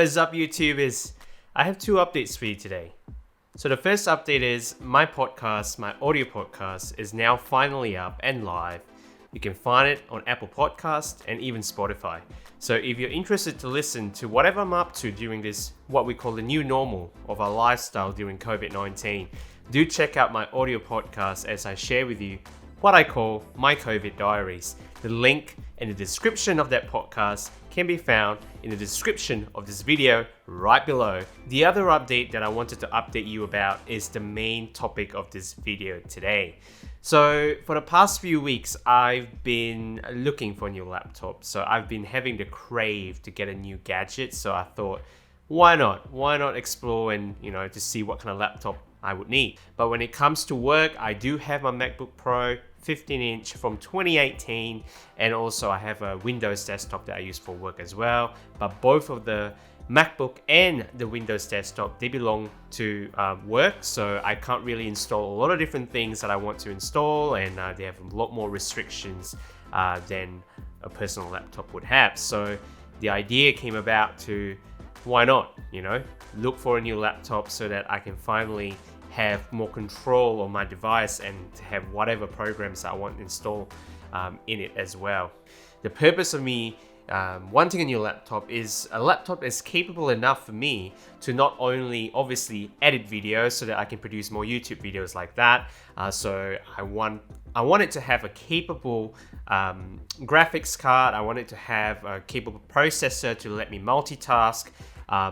is up, YouTubers? I have two updates for you today. So the first update is my podcast, my audio podcast, is now finally up and live. You can find it on Apple Podcasts and even Spotify. So if you're interested to listen to whatever I'm up to during this, what we call the new normal of our lifestyle during COVID-19, do check out my audio podcast as I share with you what I call my COVID diaries. The link in the description of that podcast can be found in the description of this video right below. The other update that I wanted to update you about is the main topic of this video today. So for the past few weeks, I've been looking for a new laptop. So I've been having the crave to get a new gadget. So I thought, why not? Why not explore and, to see what kind of laptop I would need. But when it comes to work, I do have my MacBook Pro 15-inch from 2018, and also I have a Windows desktop that I use for work as well. But both of the MacBook and the Windows desktop, they belong to work, so I can't really install a lot of different things that I want to install, and they have a lot more restrictions than a personal laptop would have. So the idea came about to, why not, look for a new laptop so that I can finally have more control on my device and to have whatever programs I want installed in it as well. The purpose of me wanting a new laptop is a laptop that's capable enough for me to not only obviously edit videos so that I can produce more YouTube videos like that. So I want it to have a capable graphics card. I want it to have a capable processor to let me multitask.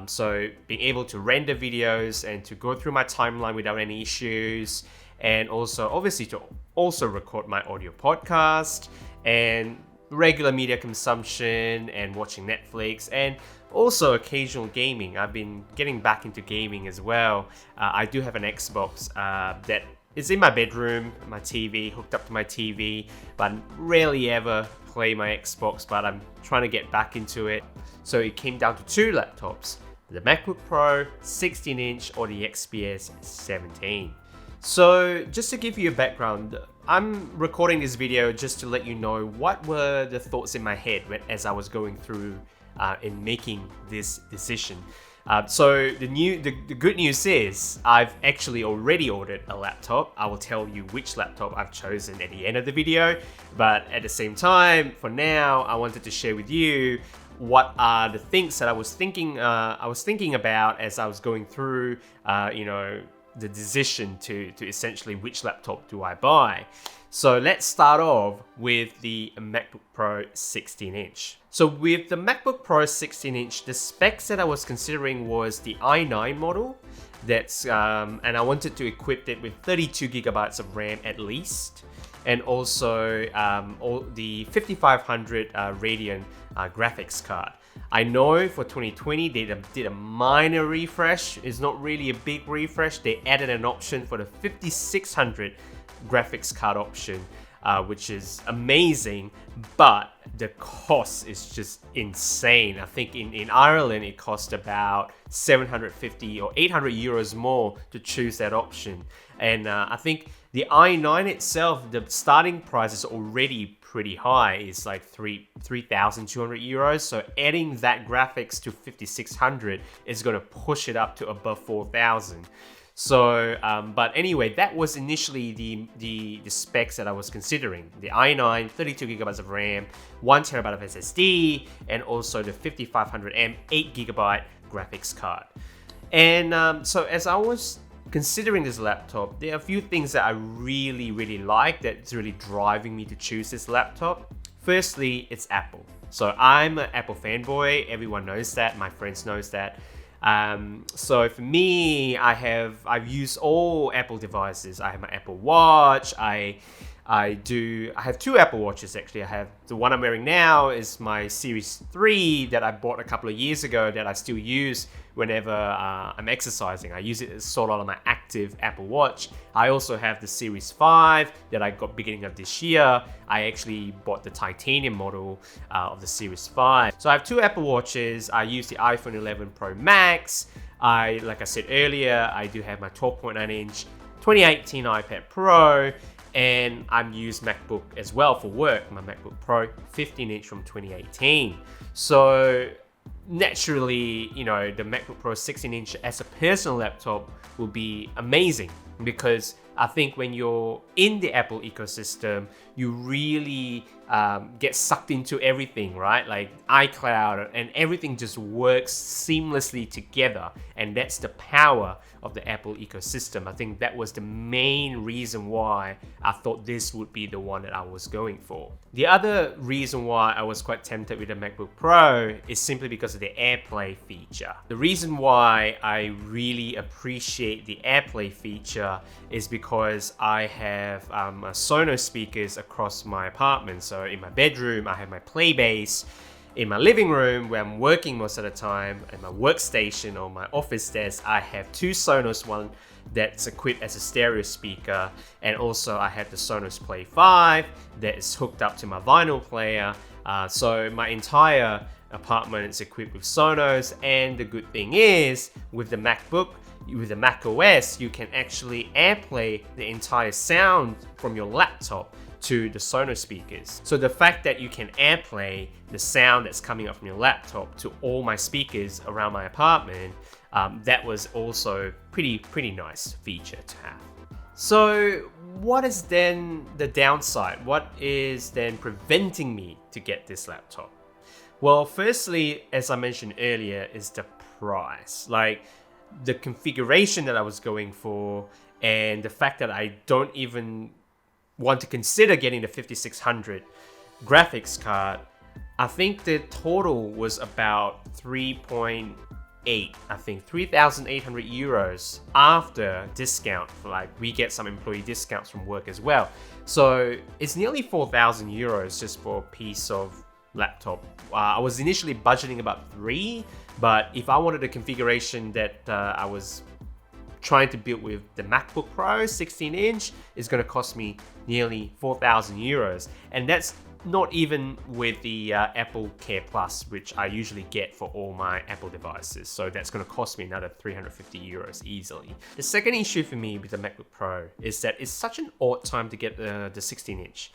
So being able to render videos and to go through my timeline without any issues, and also obviously to also record my audio podcast and regular media consumption and watching Netflix, and also occasional gaming. I've been getting back into gaming as well. I do have an Xbox that is in my bedroom, my TV, hooked up to my TV, but rarely ever play my Xbox, but I'm trying to get back into it. So it came down to two laptops, the MacBook Pro 16-inch or the XPS 17. So just to give you a background, I'm recording this video just to let you know what were the thoughts in my head as I was going through in making this decision. So the good news is I've actually already ordered a laptop. I will tell you which laptop I've chosen at the end of the video, but at the same time, for now, I wanted to share with you what are the things that I was thinking about as I was going through the decision to essentially which laptop do I buy. So let's start off with the MacBook Pro 16-inch. So with the MacBook Pro 16-inch, the specs that I was considering was the i9 model. That's and I wanted to equip it with 32 gigabytes of RAM at least, and also the 5500 Radeon graphics card. I know for 2020 they did a minor refresh. It's not really a big refresh. They added an option for the 5600 graphics card option, which is amazing, but the cost is just insane. I think in Ireland it cost about 750 or 800 euros more to choose that option. And I think the i9 itself, the starting price is already pretty high. It's like 3,200 euros. So adding that graphics to 5600 is going to push it up to above 4,000. So, but anyway, that was initially the specs that I was considering. The i9, 32 gigabytes of RAM, 1 terabyte of SSD, and also the 5500M 8 gigabyte graphics card. And so as I was considering this laptop, there are a few things that I really like that's really driving me to choose this laptop. Firstly, it's Apple. So I'm an Apple fanboy. Everyone knows that. My friends knows that. So for me, I've used all Apple devices. I have my Apple Watch. I have two Apple Watches actually. I have the one I'm wearing now is my Series 3 that I bought a couple of years ago that I still use whenever I'm exercising. I use it as sort of my active Apple Watch. I also have the Series 5 that I got beginning of this year. I actually bought the titanium model of the Series 5. So I have two Apple Watches. I use the iPhone 11 Pro Max. Like I said earlier, I do have my 12.9-inch 2018 iPad Pro, and I'm used MacBook as well for work, my MacBook Pro 15-inch from 2018. So naturally, the MacBook Pro 16-inch as a personal laptop will be amazing, because I think when you're in the Apple ecosystem, you really get sucked into everything, right? Like iCloud and everything just works seamlessly together. And that's the power of the Apple ecosystem. I think that was the main reason why I thought this would be the one that I was going for. The other reason why I was quite tempted with the MacBook Pro is simply because of the AirPlay feature. The reason why I really appreciate the AirPlay feature is because I have Sonos speakers across my apartment. So in my bedroom, I have my Playbase. In my living room, where I'm working most of the time, and my workstation or my office desk, I have two Sonos, one that's equipped as a stereo speaker, and also I have the Sonos Play 5 that is hooked up to my vinyl player. So my entire apartment is equipped with Sonos, and the good thing is, with the MacBook, with the Mac OS, you can actually AirPlay the entire sound from your laptop to the Sonos speakers. So the fact that you can AirPlay the sound that's coming up from your laptop to all my speakers around my apartment, that was also pretty nice feature to have. So what is then the downside? What is then preventing me to get this laptop? Well, firstly, as I mentioned earlier, is the price. Like the configuration that I was going for, and the fact that I don't even want to consider getting the 5600 graphics card. I think the total was about 3.8, I think 3,800 euros after discount. Like we get some employee discounts from work as well. So it's nearly 4,000 euros just for a piece of laptop. I was initially budgeting about 3, but if I wanted a configuration that I was trying to build with the MacBook Pro 16-inch, is going to cost me nearly 4,000 euros. And that's not even with the Apple Care Plus, which I usually get for all my Apple devices. So that's going to cost me another 350 euros easily. The second issue for me with the MacBook Pro is that it's such an odd time to get the 16-inch.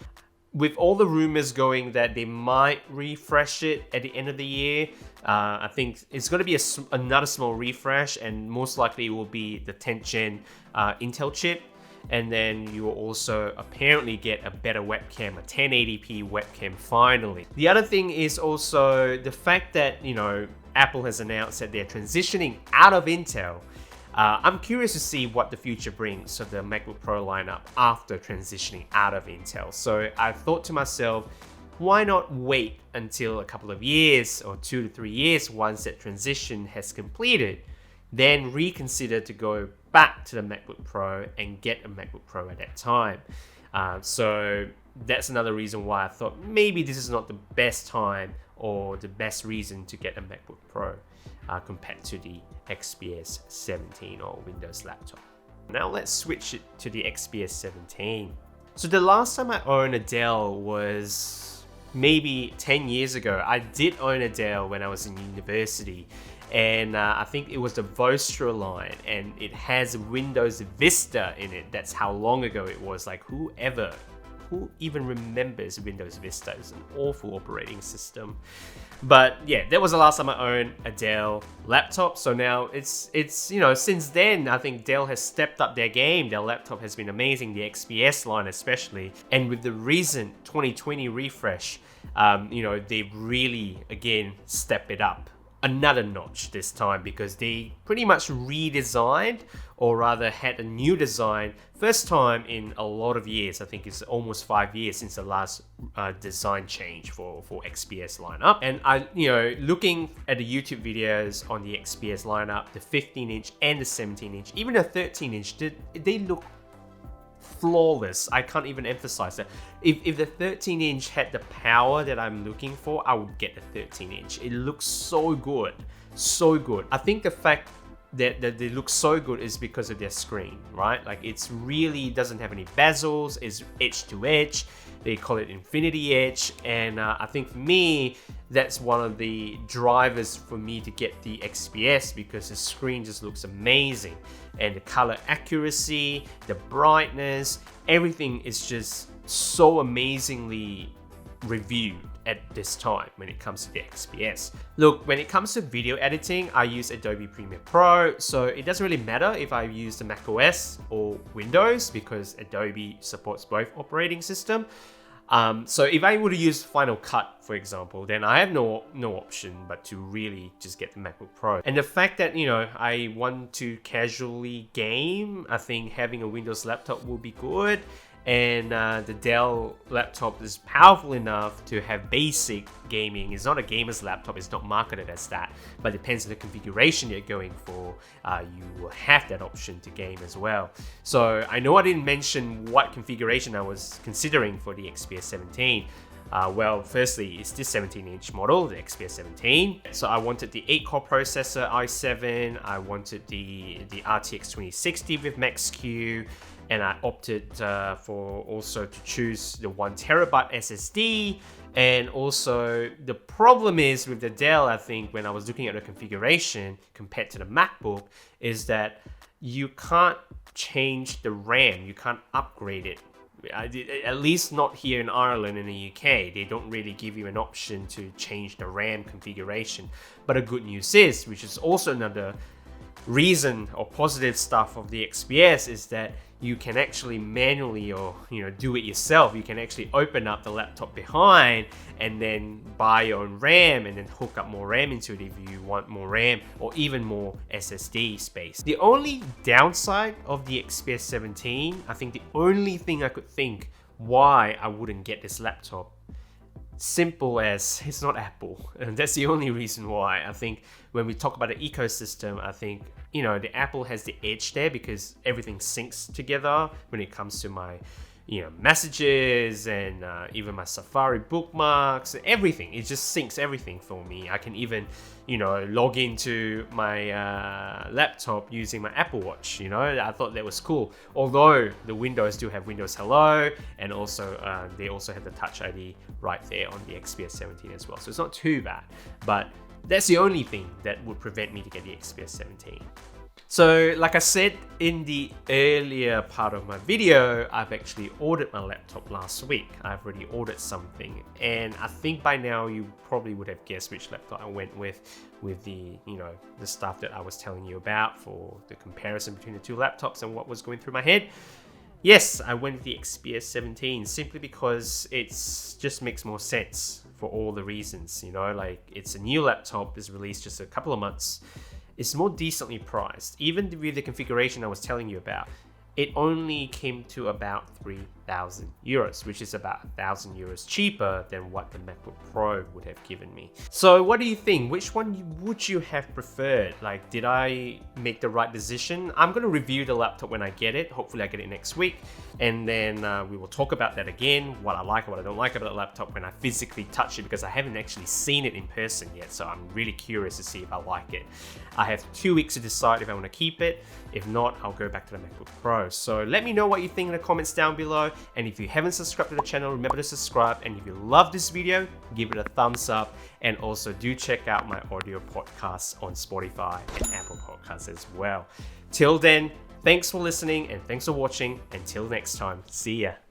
With all the rumors going that they might refresh it at the end of the year, I think it's going to be another small refresh, and most likely it will be the 10th gen Intel chip. And then you will also apparently get a better webcam, a 1080p webcam finally. The other thing is also the fact that, Apple has announced that they're transitioning out of Intel. I'm curious to see what the future brings to the MacBook Pro lineup after transitioning out of Intel. So I thought to myself, why not wait until a couple of years or 2 to 3 years once that transition has completed, then reconsider to go back to the MacBook Pro and get a MacBook Pro at that time. So that's another reason why I thought maybe this is not the best time or the best reason to get a MacBook Pro compared to the XPS 17 or Windows laptop. Now let's switch it to the XPS 17. So the last time I owned a Dell was maybe 10 years ago. I did own a Dell when I was in university, and I think it was the Vostra line, and it has Windows Vista in it. That's how long ago it was. Like who even remembers Windows Vista? It's an awful operating system. But yeah, that was the last time I owned a Dell laptop. So now it's since then, I think Dell has stepped up their game. Their laptop has been amazing, the XPS line especially. And with the recent 2020 refresh, they've really, again, stepped it up another notch this time, because they pretty much redesigned, or rather had a new design, first time in a lot of years. I think it's almost 5 years since the last design change for XPS lineup. And looking at the YouTube videos on the XPS lineup, the 15-inch and the 17-inch, even the 13-inch, they look flawless. I can't even emphasize that. If the 13-inch had the power that I'm looking for, I would get the 13-inch. It looks so good, so good. I think the fact that they look so good is because of their screen, right? Like it's really doesn't have any bezels, it's edge to edge. They call it Infinity Edge, and I think for me, that's one of the drivers for me to get the XPS, because the screen just looks amazing, and the color accuracy, the brightness, everything is just so amazingly reviewed at this time when it comes to the XPS. Look, when it comes to video editing, I use Adobe Premiere Pro, so it doesn't really matter if I use the macOS or Windows because Adobe supports both operating systems. So if I were to use Final Cut, for example, then I have no option but to really just get the MacBook Pro. And the fact that, I want to casually game, I think having a Windows laptop will be good. And the Dell laptop is powerful enough to have basic gaming. It's not a gamer's laptop, it's not marketed as that, but it depends on the configuration you're going for. You will have that option to game as well. So I know I didn't mention what configuration I was considering for the XPS 17. Well, firstly, it's this 17-inch model, the XPS 17. So I wanted the 8-core processor, i7. I wanted the RTX 2060 with Max-Q. And I opted for also to choose the 1TB SSD. And also the problem is with the Dell, I think when I was looking at the configuration compared to the MacBook, is that you can't change the RAM, you can't upgrade it. At least not here in Ireland and the UK. They don't really give you an option to change the RAM configuration. But the good news is, which is also another reason or positive stuff of the XPS, is that you can actually manually or do it yourself. You can actually open up the laptop behind and then buy your own RAM and then hook up more RAM into it if you want more RAM or even more SSD space. The only downside of the XPS 17, I think the only thing I could think why I wouldn't get this laptop, simple as it's not Apple, and that's the only reason why. I think when we talk about the ecosystem, I think the Apple has the edge there because everything syncs together when it comes to my messages and even my Safari bookmarks, everything. It just syncs everything for me. I can even log into my laptop using my Apple Watch. I thought that was cool, although the Windows do have Windows Hello, and also they also have the Touch ID right there on the XPS 17 as well, so it's not too bad. But that's the only thing that would prevent me to get the XPS 17. So like I said in the earlier part of my video, I've actually ordered my laptop last week. I've already ordered something, and I think by now you probably would have guessed which laptop I went with the the stuff that I was telling you about for the comparison between the two laptops and what was going through my head. Yes, I went with the XPS 17 simply because it just makes more sense for all the reasons. Like, it's a new laptop, it's released just a couple of months. It's more decently priced. Even with the configuration I was telling you about, it only came to about 3,000 euros, which is about 1,000 euros cheaper than what the MacBook Pro would have given me. So what do you think? Which one would you have preferred? Like, did I make the right decision? I'm going to review the laptop when I get it. Hopefully I get it next week. And then we will talk about that again, what I like and what I don't like about the laptop when I physically touch it, because I haven't actually seen it in person yet. So I'm really curious to see if I like it. I have 2 weeks to decide if I want to keep it. If not, I'll go back to the MacBook Pro. So let me know what you think in the comments down below. And if you haven't subscribed to the channel, remember to subscribe. And if you love this video, give it a thumbs up. And also do check out my audio podcasts on Spotify and Apple Podcasts as well. Till then, thanks for listening and thanks for watching. Until next time, see ya.